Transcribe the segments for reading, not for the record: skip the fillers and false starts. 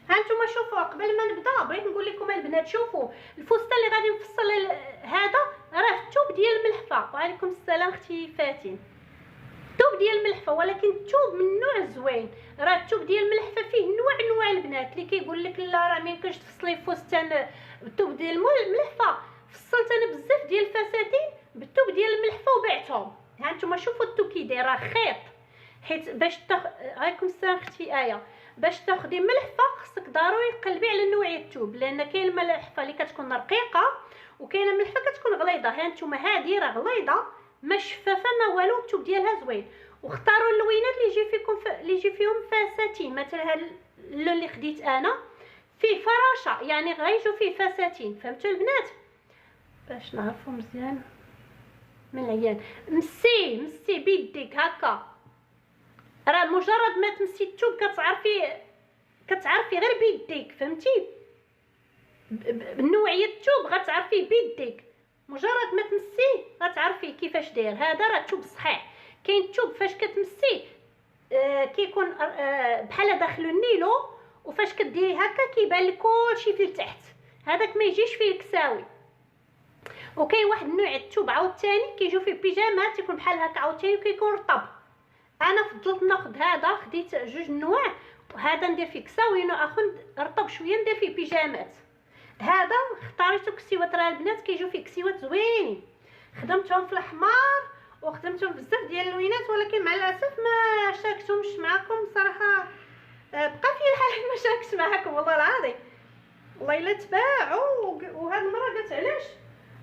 هانتوما شوفوا، قبل ما نبدا بغيت نقول لكم البنات، شوفوا الفستان اللي غادي نفصل هذا راه الثوب ديال الملحفه. وعليكم السلام اختي فاتن. الثوب ديال الملحفه، ولكن الثوب من نوع زوين. راه الثوب ديال الملحفه فيه نوع البنات اللي كيقول لك لا راه ما يمكنش تفصلي فستان بالثوب ديال الملحفه. فصلت انا بزاف ديال الفساتين بالثوب ديال الملحفه وبعتهم. ها نتوما شوفوا الثوب كي داير، راه خيط. حيت باش عليكم السلام اختي ايه، باش تاخدي ملحفه خصك ضروري تقلبي على نوعيه الثوب، لان كاين الملحفه اللي كتكون رقيقه وكاينه ملحفه كتكون غليظه. ها نتوما هذه راه غليظه ما شفافه ما والو، الثوب ديالها زوين. واختاروا اللوينات اللي يجي فيكم اللي يجي فيهم فساتين. مثلا هذا اللون اللي خديت انا فيه فراشه، يعني غيجوا فيه فساتين. فهمتوا البنات؟ باش نعرفوا مزيان من العيان. مسي بيديك هكا، راه مجرد ما تمسي الثوب كتعرفي غير بيديك. فهمتي؟ بنوعيه الثوب غتعرفيه بيديك، مجرد ما تمسيه غتعرفي كيفاش داير. هذا راه الثوب صحيح. كاين الثوب فاش كتمسيه كيكون بحال داخل النيلو، وفاش كديري هكا كيبان لك كلشي في التحت، هذاك ما يجيش فيه الكساوي. وكاين واحد النوع الثوب عاوتاني كيجيو فيه بيجامات تيكون بحال هكا عاوتاني وكيكون رطب. انا فضلت ناخذ هذا، خديت جوج نواع، وهذا ندير فيه كساوي اخر رطب شويه ندير فيه بيجامات. هذا اختاريتو كسيوات، راه البنات كيجيو فيه كسيوات زوينين. خدمتهم في الاحمر وخدمتهم بزاف ديال اللوينات، ولكن مع الاسف ما شاركتهمش معكم صراحه. بقى في الحال ما شاركتش معكم والله العظيم. والله الا تباعوا، وهاد المره قلت علاش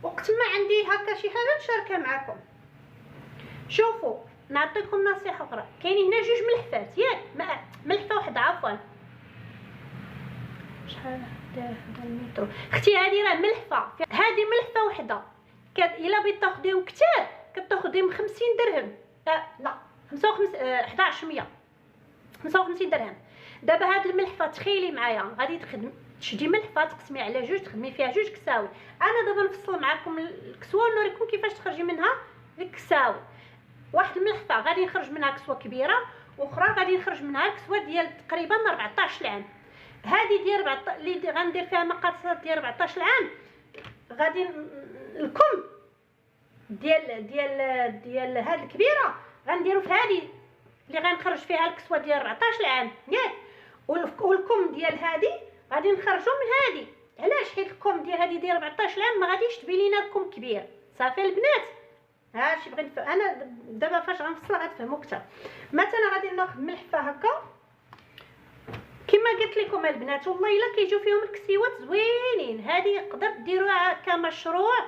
وقت ما عندي هكا شي حاجه نشاركها معكم. شوفوا نعطيكم نصيحه اخرى، كاينين هنا جوج ملحفات ياك، ملحفه واحده عفوا. شحال هذا المترو اختي؟ هذه راه ملحفه، هذه ملحفه وحده. الا بغيت تاخذيهم كثار كتاخذيهم 50 درهم. لا 1100 55 درهم. دابا هاد الملحفه تخيلي معايا غادي تشدي ملحفه تقسمي على جوج تخدمي فيها جوج كساوي. انا دابا نفصل معكم الكسوه ونوريكم كيفاش تخرجي منها الكساوي. واحد الملحفه غادي نخرج منها كسوه كبيره، واخرى غادي نخرج منها الكسوه ديال تقريبا 14 عام. هذه ديال اللي غندير فيها مقاسات ديال 14 عام، غادي الكم ديال هاد الكبيره غنديرو في هذه اللي غنخرج فيها الكسوه ديال 14 عام ياك، والكم ديال هذه غادي نخرجو من هذه. علاش؟ حيت الكم ديال هذه ديال 14 عام ما غاديش تبين لينا الكم كبير. صافي البنات؟ هادشي بغيت انا دابا فاش غنفصل غتفهموا اكثر. مثلا غادي ناخذ ملحفه هكا كما قلت لكم البنات، والله الا كيجيو فيهم الكسيوات زوينين. هذه يقدر ديروها كمشروع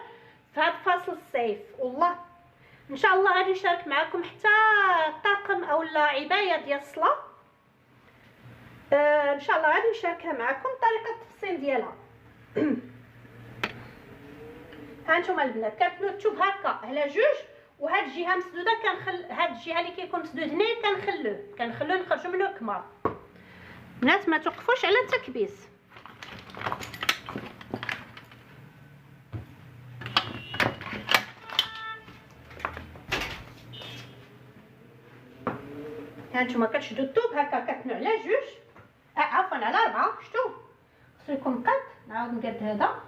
في هذا فصل الصيف. والله ان شاء الله غادي نشارك معكم حتى طاقم اولا عبايه ديال الصلاه. ان شاء الله غادي نشاركها معكم طريقه التفصيل ديالها. ها نتوما البنات كتنوض الثوب هكا على جوج، وهاد الجهه مسدوده هاد الجهه اللي كيكون مسدود هنايا كنخلوه نخرجوا منه الكمار. البنات ما توقفوش على التكبيس. ها نتوما كتشدوا الثوب هكا كتنوا على جوج، عفوا على 4. شفتوا خصو يكون قد. نعاود نقاد هذا.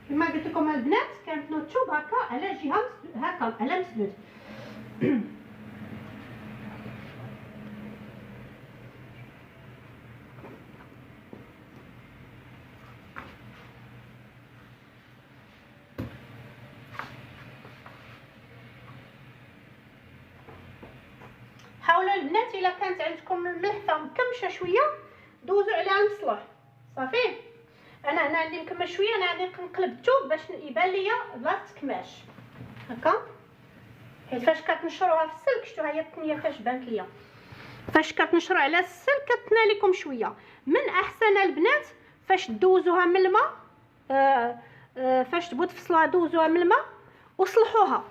كما قلت لكم البنات كنتنوا الثوب هكا على جهه هكا على مسدود. حاولوا البنات الا كانت عندكم الملحفه مكمشه شويه دوزوا عليها المصلح. صافي انا هنا عندي مكمل شويه، انا غادي نقلب الثوب باش يبان ليا بلاصه كماش هكا. حيت فاش كتنشروها في السلك شفتوا هي التنيه فاش بانت ليا، فاش كتنشروا على السلك كتنا لكم شويه. من احسن البنات فاش دوزوها من الماء فاش تبغوا تفصلوها دوزوها من الماء وصلحوها.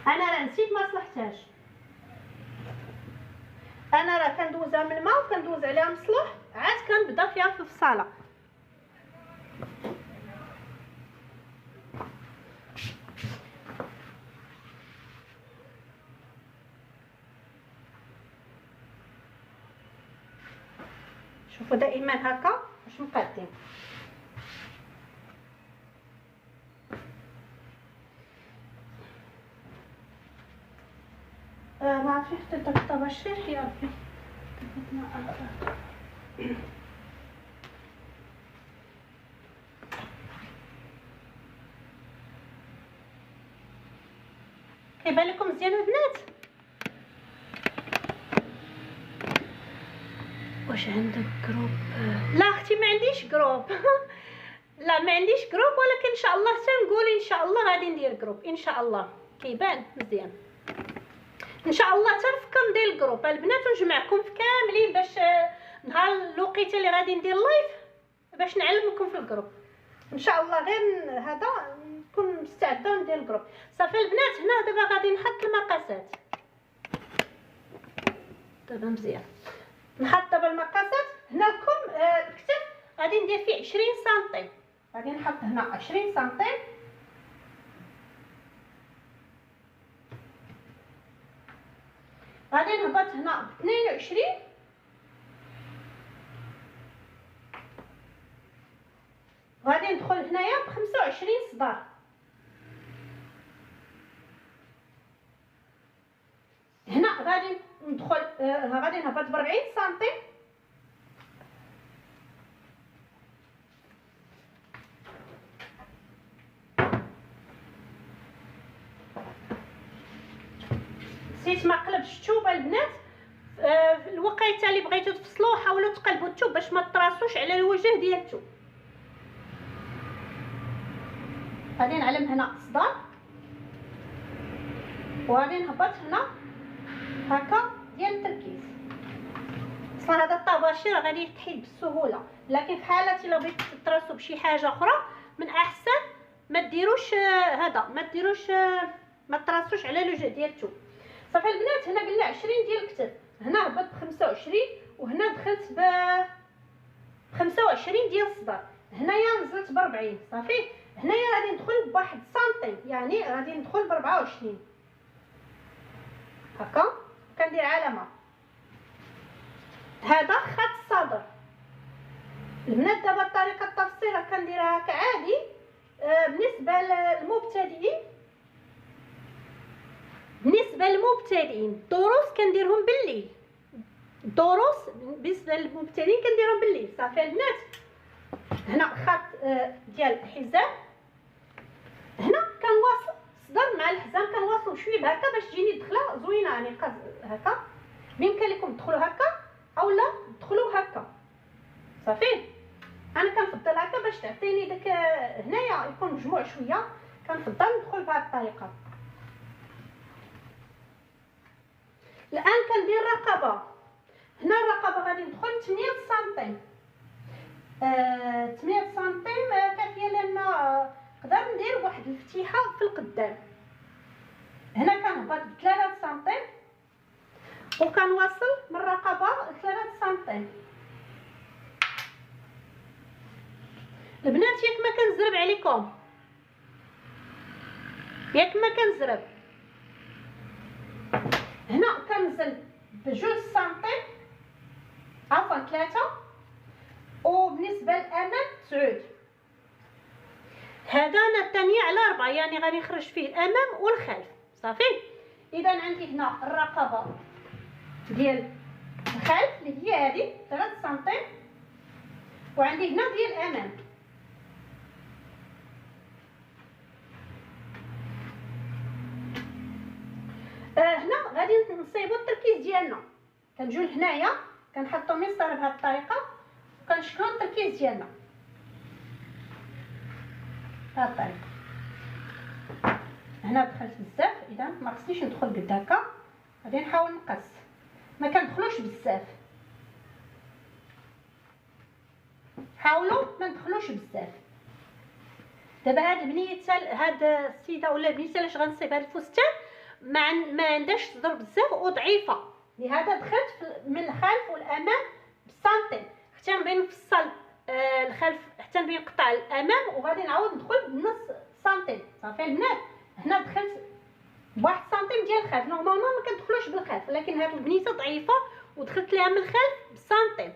انا راه نسيت ما صلحتهاش، انا راه كندوزها من الماء وكندوز عليها مصلوح، عاد كنبدا فيها في الفصاله. شوفوا دائما هكا باش مقادين. ما عرفتش حتى داك الطباشير يا ربي كيبان لكم مزيان البنات؟ واش عندك جروب؟ لا اختي ما عنديش جروب لا ما عنديش جروب، ولكن ان شاء الله تنقول ان شاء الله غادي ندير جروب ان شاء الله. كيبان مزيان ان شاء الله تنفكر ندير الجروب البنات ونجمعكم في كاملين باش نهار الوقيته اللي غادي ندير لايف باش نعلمكم في الجروب ان شاء الله. غير هذا نكون مستعده وندير الجروب. صافي البنات هنا دابا غادي نحط المقاسات دابا مزيان. نحط دابا المقاسات هنا لكم الكتف غادي ندير فيه 20 سنتيم، غادي نحط هنا 20 سنتيم غادي نهبط هنا ب 22 غادي ندخل هنايا ب 25 صدار. هنا غادي ندخل غادي نهبط ب 40 سنتيم نسيت ما قلبش الثوب البنات. في الوقيته اللي بغيتو تفصلوا حاولوا تقلبوا الثوب باش ما تراسوش على الوجه ديال الثوب. غادي نعلم هنا صدار وغادي نهبط هنا هكا ديال التركيز. اصلا هذا الطباشير غادي يتحيد بسهوله، لكن في حاله الا بغيتو تراسوا بشي حاجه اخرى من احسن ما ديروش هذا، ما ديروش ما تراسوش على الوجه ديال الثوب. صافي البنات هنا قلنا 20 ديال الكتف، هنا هبط ب 25 وهنا دخلت ب 25 ديال الصدر، هنايا نزلت ب 40. صافي هنايا غادي ندخل بواحد سنتيم، يعني غادي ندخل ب 24 هكا كندير علامه. هذا خط الصدر البنات. دابا طريقه التفصيل كنديرها هكا عادي. بالنسبه للمبتدئين الدروس كنديرهم بالليل، الدروس بالنسبه للمبتدئين كنديرهم بالليل. صافي البنات هنا خط ديال الحزام، هنا كنواصل الصدر مع الحزام كنواصل شويه هكا باش تجيني دخله زوينه، يعني هكا بيمكن لكم تدخلوا هكا اولا تدخلوا هكا. صافي انا كنفضل هكا باش تعطيني داك هنايا يكون مجموع شويه، كنفضل ندخل بهذه الطريقه. الان كندير الرقبه. هنا الرقبه غادي ندخل 8 سنتيم. 8 سنتيم كافيه لان نقدر ندير واحد الفتيحه في القدام. هنا كنهبط ب 3 سنتيم وكنواصل من الرقبه 3 سنتيم. البنات ياك ما كنزرب عليكم، ياك ما كنزرب. هنا كنزل بجوج سنتيم عفوا 3، وبالنسبه للامام 9. هذا انا الثانيه على 4، يعني غادي نخرج فيه الامام والخلف. صافي اذا عندي هنا الرقبه ديال الخلف اللي هي هذه 3 سنتيم، وعندي هنا ديال الامام. هنا غادي نصيبوا التركيز ديالنا. كنجيو لهنايا كنحطوا مسطره بهذه الطريقه وكنشكلوا التركيز ديالنا بهذه الطريقه. هنا دخلت بزاف، اذا ما خصنيش ندخل قد هكا، غادي نحاول نقص، ما كندخلوش بزاف، حاولوا ما ندخلوش بزاف. دابا هاد البنيته هاد السيده ولا البنيته اللي غنصيب هاد الفستان ما عندهاش صدر بزاف وضعيفه، لهذا دخلت من الخلف والامام بسنتيم، حتى نبغي نفصل الخلف حتى نبغي نقطع الامام وغادي نعاود ندخل بنص سنتيم. صافي البنات هنا دخلت بواحد سنتيم ديال الخلف. نورمالمون ما كندخلوش بالخلف، ولكن هاد البنيته ضعيفه ودخلت ليها من الخلف بسنتيم.